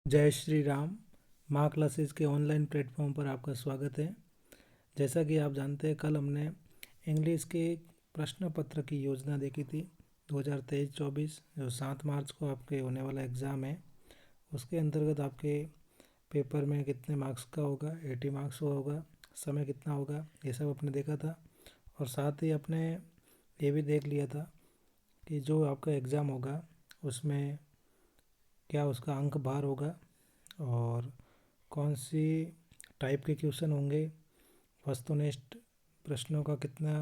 जय श्री राम। माँ क्लासेस के ऑनलाइन प्लेटफॉर्म पर आपका स्वागत है। जैसा कि आप जानते हैं, कल हमने इंग्लिश के प्रश्न पत्र की योजना देखी थी 2023-24, जो 7 मार्च को आपके होने वाला एग्ज़ाम है। उसके अंतर्गत आपके पेपर में कितने मार्क्स का होगा, 80 मार्क्स का होगा, समय कितना होगा, ये सब आपने देखा था। और साथ ही अपने ये भी देख लिया था कि जो आपका एग्ज़ाम होगा उसमें क्या उसका अंक भार होगा और कौन सी टाइप के क्वेश्चन होंगे, वस्तुनिष्ठ प्रश्नों का कितना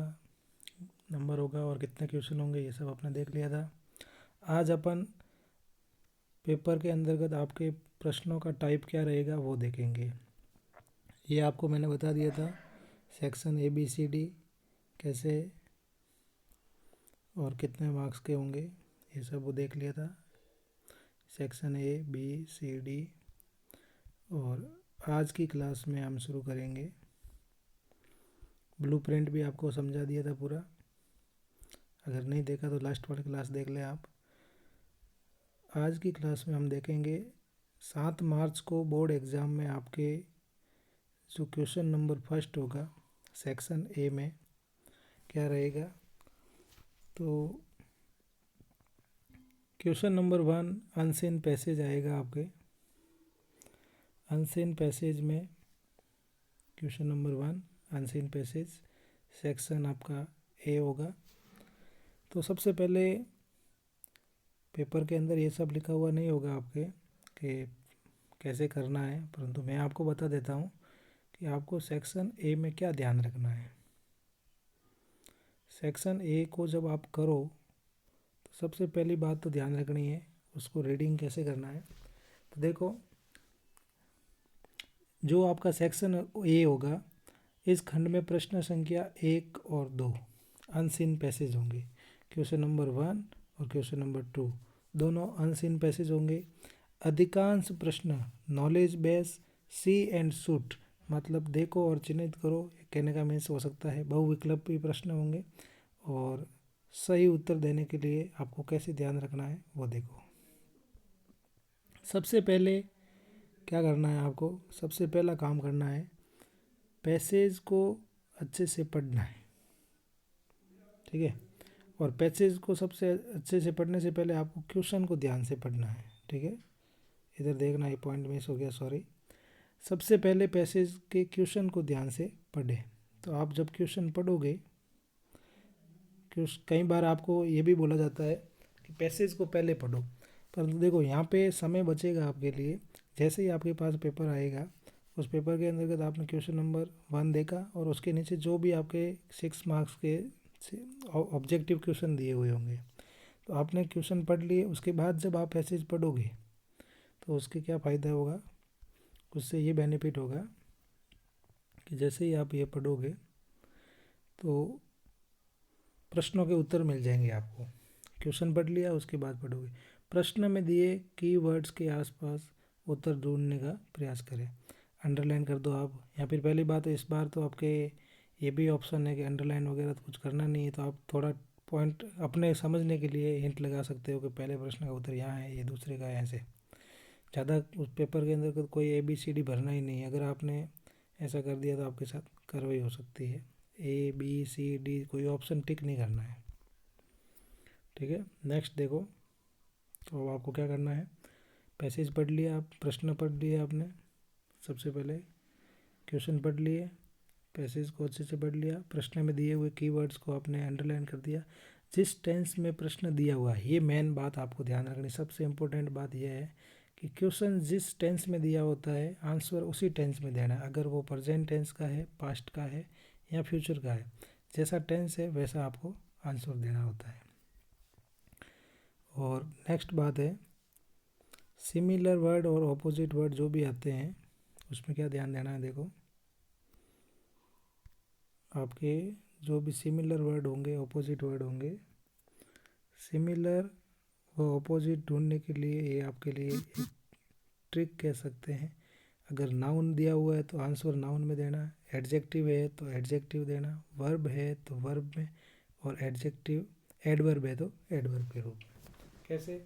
नंबर होगा और कितने क्वेश्चन होंगे, ये सब आपने देख लिया था। आज अपन पेपर के अंतर्गत आपके प्रश्नों का टाइप क्या रहेगा वो देखेंगे। ये आपको मैंने बता दिया था, सेक्शन ABCD कैसे और कितने मार्क्स के होंगे, ये सब वो देख लिया था, सेक्शन ABCD। और आज की क्लास में हम शुरू करेंगे, ब्लूप्रिंट भी आपको समझा दिया था पूरा। अगर नहीं देखा तो लास्ट वाली क्लास देख लें आप। आज की क्लास में हम देखेंगे 7 मार्च को बोर्ड एग्ज़ाम में आपके जो क्वेश्चन नंबर फर्स्ट होगा सेक्शन ए में क्या रहेगा। तो क्वेश्चन नंबर 1 अनसीन पैसेज आएगा आपके। अनसीन पैसेज में question number 1 unseen passage section आपका ए होगा। तो सबसे पहले पेपर के अंदर ये सब लिखा हुआ नहीं होगा आपके कि कैसे करना है, परंतु मैं आपको बता देता हूँ कि आपको सेक्शन ए में क्या ध्यान रखना है। सेक्शन ए को जब आप करो तो सबसे पहली बात तो ध्यान रखनी है उसको रीडिंग कैसे करना है। तो देखो, जो आपका सेक्शन ए होगा इस खंड में प्रश्न संख्या 1 और 2 अनसीन पैसेज होंगे। क्वेश्चन नंबर 1 और क्वेश्चन नंबर 2 दोनों अनसीन पैसेज होंगे। अधिकांश प्रश्न knowledge base see and shoot, मतलब देखो और चिन्हित करो, कहने का मीन्स हो सकता है बहुविकल्पी प्रश्न होंगे। और सही उत्तर देने के लिए आपको कैसे ध्यान रखना है वो देखो। सबसे पहले क्या करना है, आपको सबसे पहला काम करना है पैसेज को अच्छे से पढ़ना है, ठीक है। और पैसेज को सबसे अच्छे से पढ़ने से पहले आपको क्वेश्चन को ध्यान से पढ़ना है, ठीक है। इधर देखना, ये पॉइंट मिस हो गया, सॉरी। सबसे पहले पैसेज के क्वेश्चन को ध्यान से पढ़ें। तो आप जब क्वेश्चन पढ़ोगे, कई बार आपको ये भी बोला जाता है कि पैसेज को पहले पढ़ो, पर देखो यहाँ पे समय बचेगा आपके लिए। जैसे ही आपके पास पेपर आएगा, उस पेपर के अंतर्गत आपने क्वेश्चन नंबर 1 देखा और उसके नीचे जो भी आपके 6 मार्क्स के ऑब्जेक्टिव क्वेश्चन दिए हुए होंगे, तो आपने क्वेश्चन पढ़ लिए। उसके बाद जब आप पैसेज पढ़ोगे तो उसके क्या फ़ायदा होगा, उससे ये बेनिफिट होगा कि जैसे ही आप ये पढ़ोगे तो प्रश्नों के उत्तर मिल जाएंगे आपको। क्वेश्चन पढ़ लिया, उसके बाद पढ़ोगे, प्रश्न में दिए कीवर्ड्स के आसपास उत्तर ढूंढने का प्रयास करें। अंडरलाइन कर दो आप, या फिर पहली बात इस बार तो आपके ये भी ऑप्शन है कि अंडरलाइन वगैरह तो कुछ करना नहीं है, तो आप थोड़ा पॉइंट अपने समझने के लिए हिंट लगा सकते हो कि पहले प्रश्न का उत्तर यहाँ है, ये दूसरे का है, ऐसे। ज़्यादा उस पेपर के अंदर कोई ABCD भरना ही नहीं है। अगर आपने ऐसा कर दिया तो आपके साथ कार्रवाई हो सकती है। ABCD कोई ऑप्शन टिक नहीं करना है, ठीक है। नेक्स्ट देखो, तो अब आपको क्या करना है, पैसेज पढ़ लिया आप, प्रश्न पढ़ लिया आपने, सबसे पहले क्वेश्चन पढ़ लिए, पैसेज को अच्छे से पढ़ लिया, प्रश्न में दिए हुए कीवर्ड्स को आपने अंडरलाइन कर दिया। जिस टेंस में प्रश्न दिया हुआ है, ये मेन बात आपको ध्यान रखनी, सबसे इम्पोर्टेंट बात यह है कि क्वेश्चन जिस टेंस में दिया होता है आंसर उसी टेंस में देना है। अगर वो प्रेजेंट टेंस का है, पास्ट का है या फ्यूचर का है, जैसा टेंस है वैसा आपको आंसर देना होता है। और नेक्स्ट बात है, सिमिलर वर्ड और ऑपोजिट वर्ड जो भी आते हैं उसमें क्या ध्यान देना है। देखो, आपके जो भी सिमिलर वर्ड होंगे, ऑपोजिट वर्ड होंगे, सिमिलर व ऑपोजिट ढूंढने के लिए ये आपके लिए एक ट्रिक कह सकते हैं। अगर नाउन दिया हुआ है तो आंसर नाउन में देना, एडजेक्टिव है तो एडजेक्टिव देना, वर्ब है तो वर्ब में, और एडजेक्टिव एडवर्ब है तो एडवर्ब के रूप में। कैसे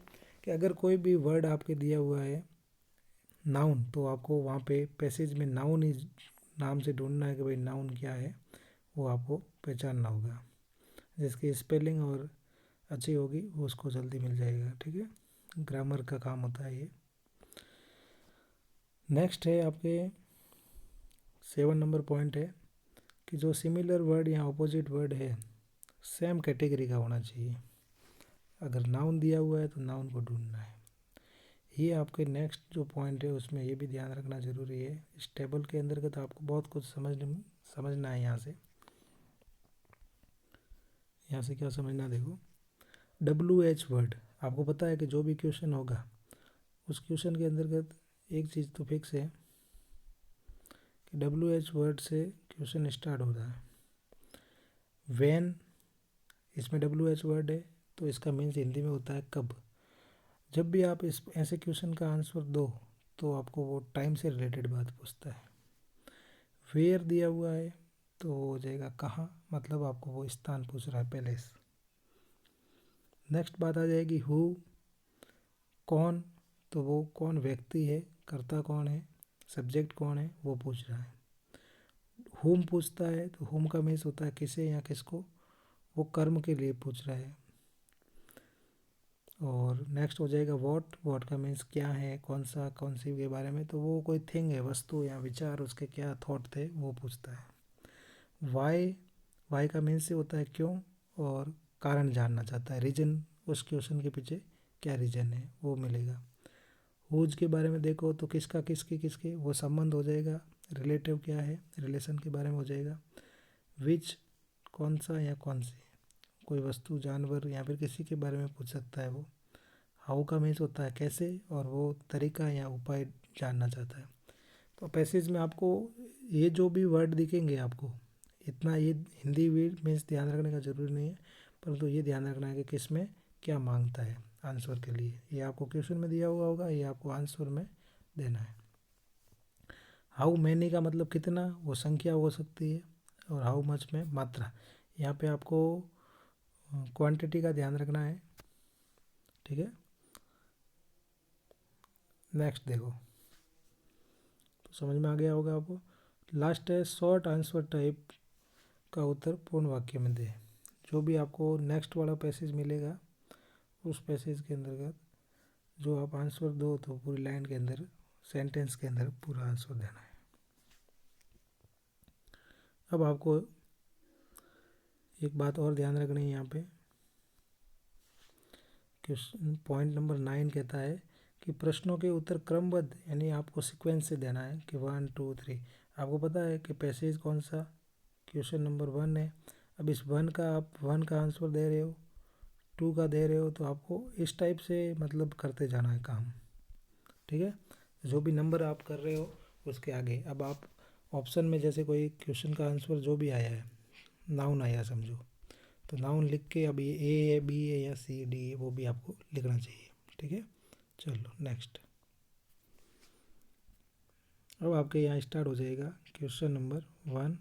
कि अगर कोई भी वर्ड आपके दिया हुआ है नाउन, तो आपको वहाँ पे पैसेज में नाउन ही नाम से ढूंढना है कि भाई नाउन क्या है, वो आपको पहचानना होगा। जिसकी स्पेलिंग और अच्छी होगी वो उसको जल्दी मिल जाएगा, ठीक है। ग्रामर का काम होता है ये। नेक्स्ट है आपके 7 नंबर पॉइंट है कि जो सिमिलर वर्ड या ऑपोजिट वर्ड है सेम कैटेगरी का होना चाहिए। अगर नाउन दिया हुआ है तो नाउन को ढूंढना है। ये आपके नेक्स्ट जो पॉइंट है उसमें ये भी ध्यान रखना ज़रूरी है। इस टेबल के अंतर्गत आपको बहुत कुछ समझना है। यहाँ से क्या समझना, देखो WH वर्ड, आपको पता है कि जो भी क्वेश्चन होगा उस क्वेश्चन के अंतर्गत एक चीज़ तो फिक्स है कि WH वर्ड से क्वेश्चन स्टार्ट हो रहा है। व्हेन, इसमें WH वर्ड है तो इसका मीन्स हिंदी में होता है कब। जब भी आप इस ऐसे क्वेश्चन का आंसर दो तो आपको वो टाइम से रिलेटेड बात पूछता है। वेयर दिया हुआ है तो हो जाएगा कहाँ, मतलब आपको वो स्थान पूछ रहा है, पैलेस। नेक्स्ट बात आ जाएगी हु, कौन, तो वो कौन व्यक्ति है, कर्ता कौन है, सब्जेक्ट कौन है, वो पूछ रहा है। हुम पूछता है तो हुम का मीन्स होता है किसे या किसको, वो कर्म के लिए पूछ रहा है। और नेक्स्ट हो जाएगा वॉट का मीन्स क्या है, कौन सा, कौन सी के बारे में, तो वो कोई थिंग है, वस्तु या विचार, उसके क्या थॉट थे वो पूछता है। वाई का मीन्स से होता है क्यों, और कारण जानना चाहता है, रीजन, उस क्वेश्चन के पीछे क्या रीजन है वो मिलेगा। हुज के बारे में देखो तो किसका, किसके किसके, वो संबंध हो जाएगा। रिलेटिव क्या है, रिलेशन के बारे में हो जाएगा। विच, कौन सा या कौन सी, कोई वस्तु, जानवर या फिर किसी के बारे में पूछ सकता है वो। हाउ का मीन्स होता है कैसे, और वो तरीका या उपाय जानना चाहता है। तो पैसेज में आपको ये जो भी वर्ड दिखेंगे आपको, इतना ये हिंदी वर्ड मीन्स ध्यान रखने का ज़रूरी नहीं है, परंतु ये ध्यान रखना है कि किस में क्या मांगता है आंसर के लिए। ये आपको क्वेश्चन में दिया हुआ होगा, ये आपको आंसर में देना है। हाउ मैनी का मतलब कितना, वो संख्या हो सकती है, और हाउ मच में मात्रा। यहाँ पे आपको क्वांटिटी का ध्यान रखना है, ठीक है। नेक्स्ट देखो, तो समझ में आ गया होगा आपको। लास्ट है शॉर्ट आंसर टाइप का उत्तर पूर्ण वाक्य में दे। जो भी आपको नेक्स्ट वाला पैसेज मिलेगा उस पैसेज के अंतर्गत जो आप आंसर दो तो पूरी लाइन के अंदर, सेंटेंस के अंदर पूरा आंसर देना है। अब आपको एक बात और ध्यान रखनी है यहाँ पे, क्वेश्चन पॉइंट नंबर 9 कहता है कि प्रश्नों के उत्तर क्रमबद्ध, यानी आपको सीक्वेंस से देना है कि 1 2 3। आपको पता है कि पैसेज कौन सा, क्वेश्चन नंबर 1 है। अब इस 1 का आप 1 का आंसर दे रहे हो, 2 का दे रहे हो, तो आपको इस टाइप से मतलब करते जाना है काम, ठीक है। जो भी नंबर आप कर रहे हो उसके आगे, अब आप ऑप्शन में जैसे कोई क्वेश्चन का आंसर जो भी आया है, नाउन आया समझो, तो नाउन लिख के अब ये ए है, बी है या सी डी है वो भी आपको लिखना चाहिए, ठीक है। चलो नेक्स्ट, अब आपके यहाँ स्टार्ट हो जाएगा क्वेश्चन नंबर 1।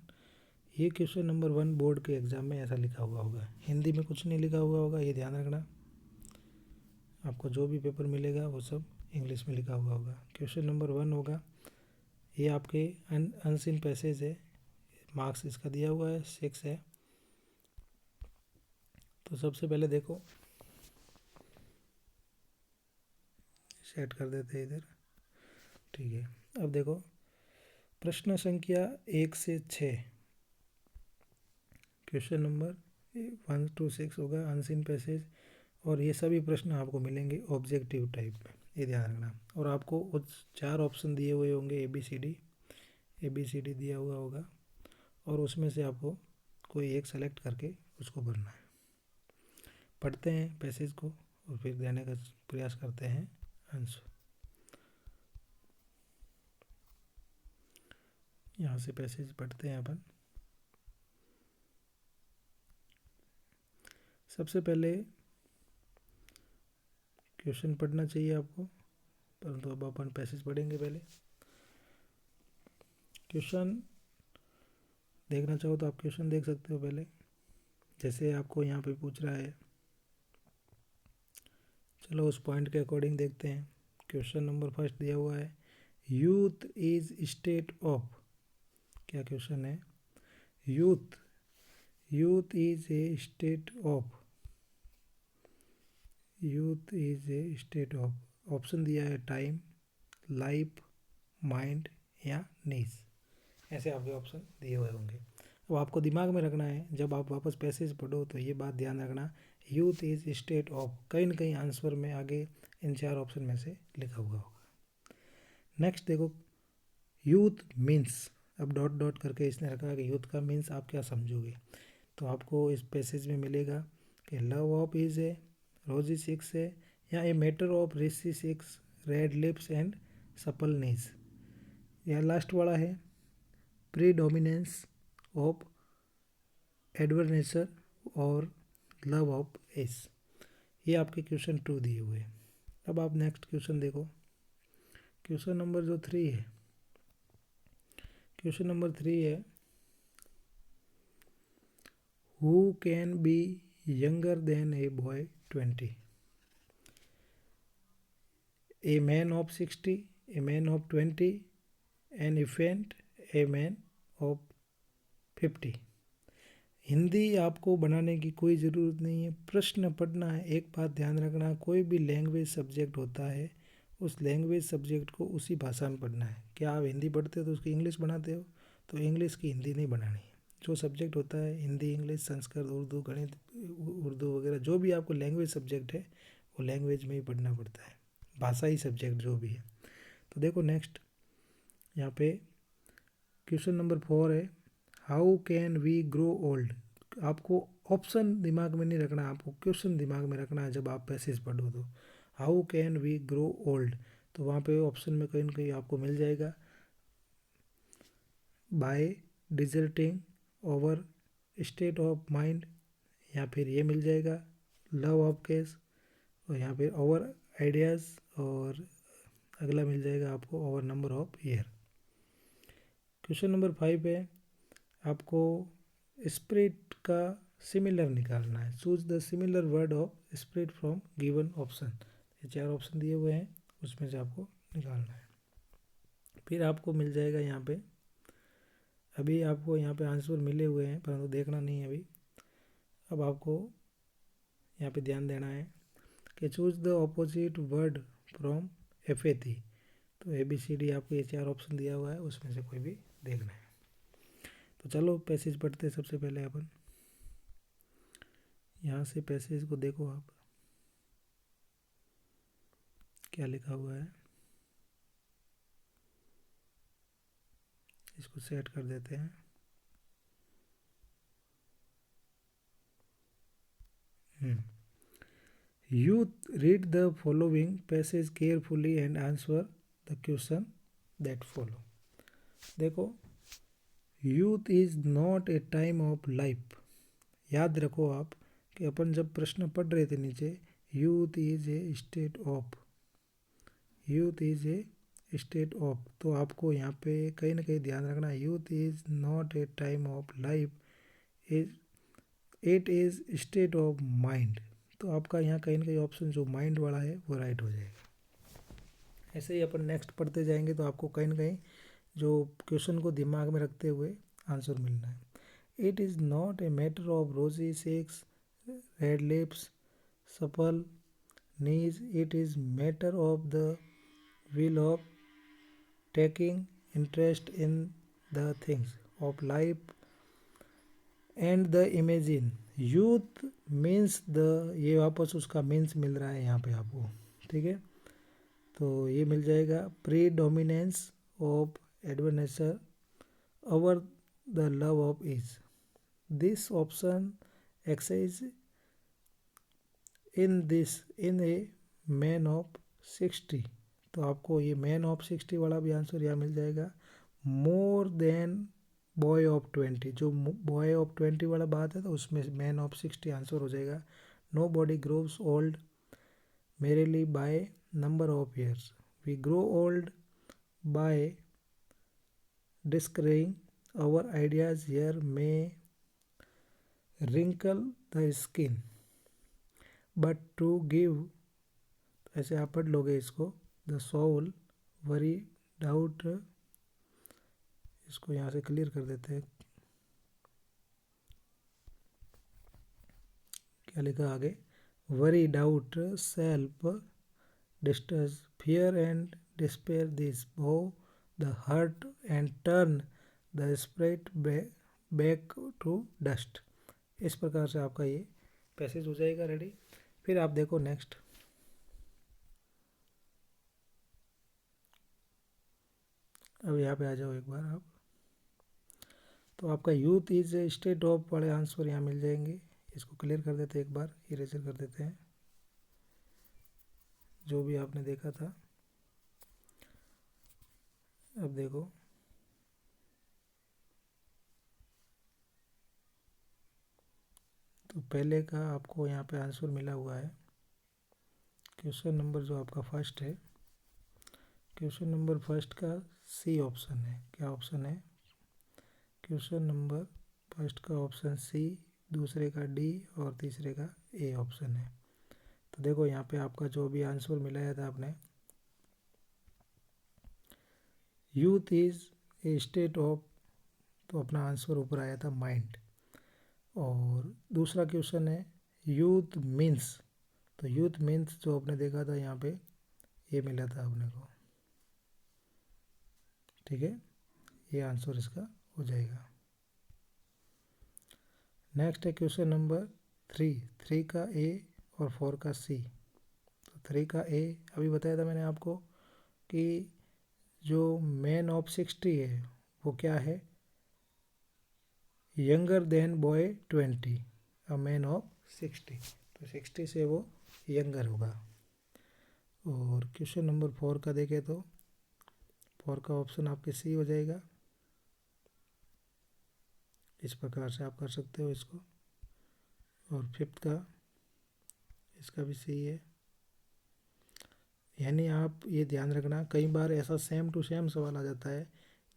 ये क्वेश्चन नंबर 1 बोर्ड के एग्जाम में ऐसा लिखा हुआ होगा, हिंदी में कुछ नहीं लिखा हुआ होगा, ये ध्यान रखना। आपको जो भी पेपर मिलेगा वो सब इंग्लिश में लिखा हुआ होगा। क्वेश्चन नंबर 1 होगा, ये आपके अनसीन पैसेज है, मार्क्स इसका दिया हुआ है 6 है। तो सबसे पहले देखो, सेट कर देते हैं इधर, ठीक है। अब देखो प्रश्न संख्या 1 से 6, क्वेश्चन नंबर 1 to 6 होगा अनसीन पैसेज, और ये सभी प्रश्न आपको मिलेंगे ऑब्जेक्टिव टाइप में, ये ध्यान रखना। और आपको उस 4 ऑप्शन दिए हुए होंगे, ए बी सी डी दिया हुआ होगा, और उसमें से आपको कोई एक सेलेक्ट करके उसको भरना है। पढ़ते हैं पैसेज को और फिर देने का प्रयास करते हैं आंसर। यहाँ से पैसेज पढ़ते हैं अपन। सबसे पहले क्वेश्चन पढ़ना चाहिए आपको, परंतु अब अपन पैसेज पढ़ेंगे। पहले क्वेश्चन देखना चाहो तो आप क्वेश्चन देख सकते हो पहले, जैसे आपको यहाँ पे पूछ रहा है। चलो उस पॉइंट के अकॉर्डिंग देखते हैं। क्वेश्चन नंबर फर्स्ट दिया हुआ है, यूथ इज स्टेट ऑफ, क्या क्वेश्चन है, youth, youth is a state of, youth is a state of, option दिया है टाइम, लाइफ, माइंड या नीज, ऐसे आपके ऑप्शन दिए हुए होंगे। अब आपको दिमाग में रखना है, जब आप वापस पैसेज पढ़ो तो ये बात ध्यान रखना, यूथ इज स्टेट ऑफ कहीं ना कहीं आंसर में आगे इन चार ऑप्शन में से लिखा हुआ होगा। नेक्स्ट देखो, यूथ मीन्स, अब डॉट डॉट करके इसने रखा है कि यूथ का मीन्स आप क्या समझोगे, तो आपको इस पैसेज में मिलेगा कि लव ऑफ इज ए रोजी सिक्स है, या a matter of rosy cheeks, red lips and supple knees, या लास्ट वाला है प्रीडोमिनेंस ऑफ एडवर्नेचर और लव ऑफ एस। ये आपके क्वेश्चन 2 दिए हुए हैं। अब आप नेक्स्ट क्वेश्चन देखो, क्वेश्चन नंबर जो 3 है, क्वेश्चन नंबर 3 है, who can be younger than a boy 20, a man of 60, a man of 20, an infant, a man of 50। Hindi आपको बनाने की कोई ज़रूरत नहीं है, प्रश्न पढ़ना है। एक बात ध्यान रखना, कोई भी लैंग्वेज सब्जेक्ट होता है उस लैंग्वेज सब्जेक्ट को उसी भाषा में पढ़ना है। क्या आप हिंदी पढ़ते हो तो उसकी इंग्लिश बनाते हो, तो इंग्लिश की हिंदी नहीं बनानी है। जो सब्जेक्ट होता है हिंदी, इंग्लिश, संस्कृत, उर्दू, गणित, उर्दू वगैरह जो भी आपको लैंग्वेज सब्जेक्ट है वो लैंग्वेज में ही पढ़ना पड़ता है, भाषा ही सब्जेक्ट जो भी है। तो देखो नेक्स्ट यहाँ पे क्वेश्चन नंबर 4 है, how can we grow old. आपको ऑप्शन दिमाग में नहीं रखना, आपको क्वेश्चन दिमाग में रखना है जब आप पैसेज पढ़ो तो। How can we grow old, तो वहाँ पे ऑप्शन में कहीं ना कहीं आपको मिल जाएगा by deserting our state of mind, या फिर ये मिल जाएगा लव ऑफ केस, और यहाँ पे ओवर आइडियाज़, और अगला मिल जाएगा आपको over number of year. Question number 5 है, आपको स्प्रिट का सिमिलर निकालना है, choose the similar word of spirit from given option. ये 4 ऑप्शन दिए हुए हैं उसमें से आपको निकालना है। फिर आपको मिल जाएगा यहाँ पे, अभी आपको यहाँ पे आंसर मिले हुए हैं परंतु देखना नहीं है अभी। अब आपको यहाँ पे ध्यान देना है कि choose the opposite word from FAT, तो ABCD आपको ये 4 ऑप्शन दिया हुआ है उसमें से कोई भी देखना है। तो चलो पैसेज पढ़ते हैं। सबसे पहले अपन यहाँ से पैसेज को देखो, आप क्या लिखा हुआ है, इसको सेट कर देते हैं। Youth read the following passage carefully and answer the question that follow. देखो, youth is not a time of life. याद रखो आप कि अपन जब प्रश्न पढ़ रहे थे नीचे, youth is a state of, youth is a state of, तो आपको यहाँ पे कहीं ना कहीं ध्यान रखना, youth is not a time of life, is it is state of mind. तो आपका यहाँ कहीं ना कहीं ऑप्शन जो माइंड वाला है वो राइट हो जाएगा। ऐसे ही अपन नेक्स्ट पढ़ते जाएंगे तो आपको कहीं ना कहीं जो क्वेश्चन को दिमाग में रखते हुए आंसर मिलना है। It is not a matter of rosy sex, red lips, supple knees, it is matter of the will of taking interest in the things of life and the imagine। youth means the, ये वापस उसका means मिल रहा है यहाँ पे आपको, ठीक है। तो ये मिल जाएगा predominance of adventure over the love of ease, this often exists in a man of 60। तो आपको ये मैन ऑफ 60 वाला भी आंसर यहाँ मिल जाएगा। मोर देन बॉय ऑफ 20, जो बॉय ऑफ 20 वाला बात है तो उसमें मैन ऑफ 60 आंसर हो जाएगा। Nobody grows old merely by number of years, we grow old by discovering our ideals years may wrinkle the skin but to give, ऐसे आप पढ़ लोगे इसको, द सोल वरी डाउट, इसको यहाँ से क्लियर कर देते हैं। क्या लिखा आगे, worry, doubt, self distress, fear and despair, this bow the heart and turn the spirit back to dust। इस प्रकार से आपका ये पैसेज हो जाएगा रेडी। फिर आप देखो नेक्स्ट, अब यहाँ पे आ जाओ एक बार आप। तो आपका youth is a state of वाले आंसर यहाँ मिल जाएंगे। इसको क्लियर कर देते हैं, एक बार इरेजर कर देते हैं जो भी आपने देखा था। अब देखो, तो पहले का आपको यहाँ पे आंसर मिला हुआ है। क्वेश्चन नंबर जो आपका फर्स्ट है, क्वेश्चन नंबर फर्स्ट का सी ऑप्शन है। क्या ऑप्शन है? क्वेश्चन नंबर फर्स्ट का ऑप्शन सी, दूसरे का डी और तीसरे का ए ऑप्शन है। तो देखो यहाँ पे आपका जो भी आंसर मिलाया था आपने, youth is a state of, तो अपना आंसर ऊपर आया था माइंड। और दूसरा क्वेश्चन है यूथ मीन्स, तो यूथ मीन्स जो आपने देखा था यहाँ पे ये मिला था अपने को, ठीक है, ये आंसर इसका हो जाएगा। नेक्स्ट है क्वेश्चन नंबर 3 का ए और 4 का सी। तो 3 का ए अभी बताया था मैंने आपको कि जो मैन ऑफ 60 है वो क्या है, younger than boy 20, a man of 60, तो 60 से वो यंगर होगा। और क्वेश्चन नंबर 4 का देखें तो 4 का ऑप्शन आपके सी हो जाएगा। इस प्रकार से आप कर सकते हो इसको। और 5th का, इसका भी सी है। यानी आप ये ध्यान रखना, कई बार ऐसा सेम टू सेम सवाल आ जाता है।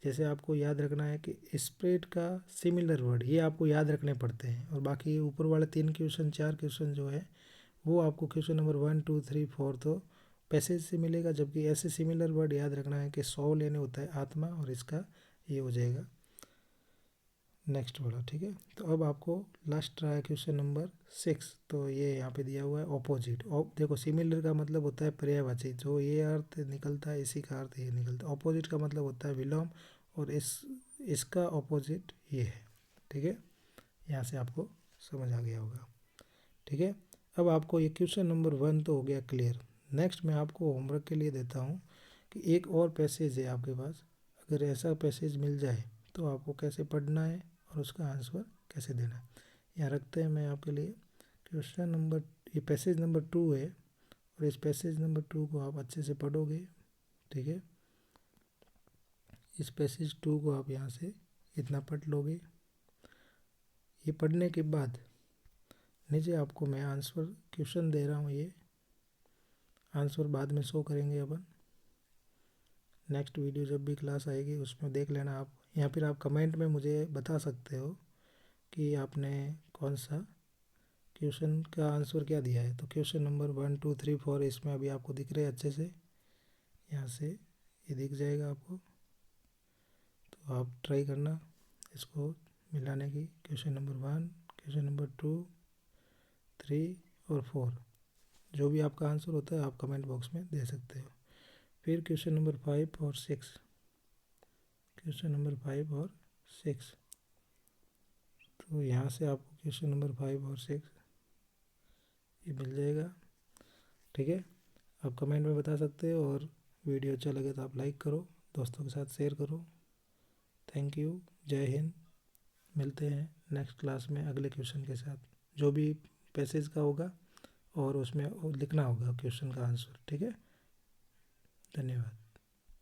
जैसे आपको याद रखना है कि स्प्रेड का सिमिलर वर्ड, ये आपको याद रखने पड़ते हैं। और बाकी ऊपर वाले 3 क्वेश्चन 4 क्वेश्चन जो है वो आपको क्वेश्चन नंबर 1 2 3 4 तो पैसेज से मिलेगा। जबकि ऐसे सिमिलर वर्ड याद रखना है कि सोल यानी होता है आत्मा, और इसका ये हो जाएगा नेक्स्ट वाला, ठीक है। तो अब आपको लास्ट रहा है क्वेश्चन नंबर 6। तो ये यहाँ पे दिया हुआ है ऑपोजिट। देखो सिमिलर का मतलब होता है पर्यायवाची, जो ये अर्थ निकलता है इसी का अर्थ ये निकलता है। ऑपोजिट का मतलब होता है विलोम, और इसका ऑपोजिट ये है, ठीक है। यहाँ से आपको समझ आ गया होगा, ठीक है। अब आपको ये क्वेश्चन नंबर 1 तो हो गया क्लियर। नेक्स्ट मैं आपको होमवर्क के लिए देता हूँ कि एक और पैसेज है आपके पास, अगर ऐसा पैसेज मिल जाए तो आपको कैसे पढ़ना है और उसका आंसर कैसे देना है। यहाँ रखते हैं मैं आपके लिए क्वेश्चन नंबर, ये पैसेज नंबर 2 है, और इस पैसेज नंबर 2 को आप अच्छे से पढ़ोगे, ठीक है। इस पैसेज 2 को आप यहाँ से इतना पढ़ लोगे। ये पढ़ने के बाद नीचे आपको मैं आंसर क्वेश्चन दे रहा हूँ, ये आंसर बाद में शो करेंगे अपन। नेक्स्ट वीडियो जब भी क्लास आएगी उसमें देख लेना आप। या फिर आप कमेंट में मुझे बता सकते हो कि आपने कौन सा क्वेश्चन का आंसर क्या दिया है। तो क्वेश्चन नंबर 1 2 3 4 इसमें अभी आपको दिख रहे हैं अच्छे से, यहाँ से ये दिख जाएगा आपको। तो आप ट्राई करना इसको मिलाने की। क्वेश्चन नंबर 1, क्वेश्चन नंबर 2, 3 और 4, जो भी आपका आंसर होता है आप कमेंट बॉक्स में दे सकते हो। फिर क्वेश्चन नंबर 5 और 6, क्वेश्चन नंबर 5 और 6, तो यहाँ से आपको क्वेश्चन नंबर 5 और 6 ये मिल जाएगा, ठीक है। आप कमेंट में बता सकते हो, और वीडियो अच्छा लगे तो आप लाइक करो, दोस्तों के साथ शेयर करो। थैंक यू, जय हिंद। मिलते हैं नेक्स्ट क्लास में अगले क्वेश्चन के साथ, जो भी पैसेज का होगा और उसमें लिखना होगा क्वेश्चन का आंसर, ठीक है। धन्यवाद।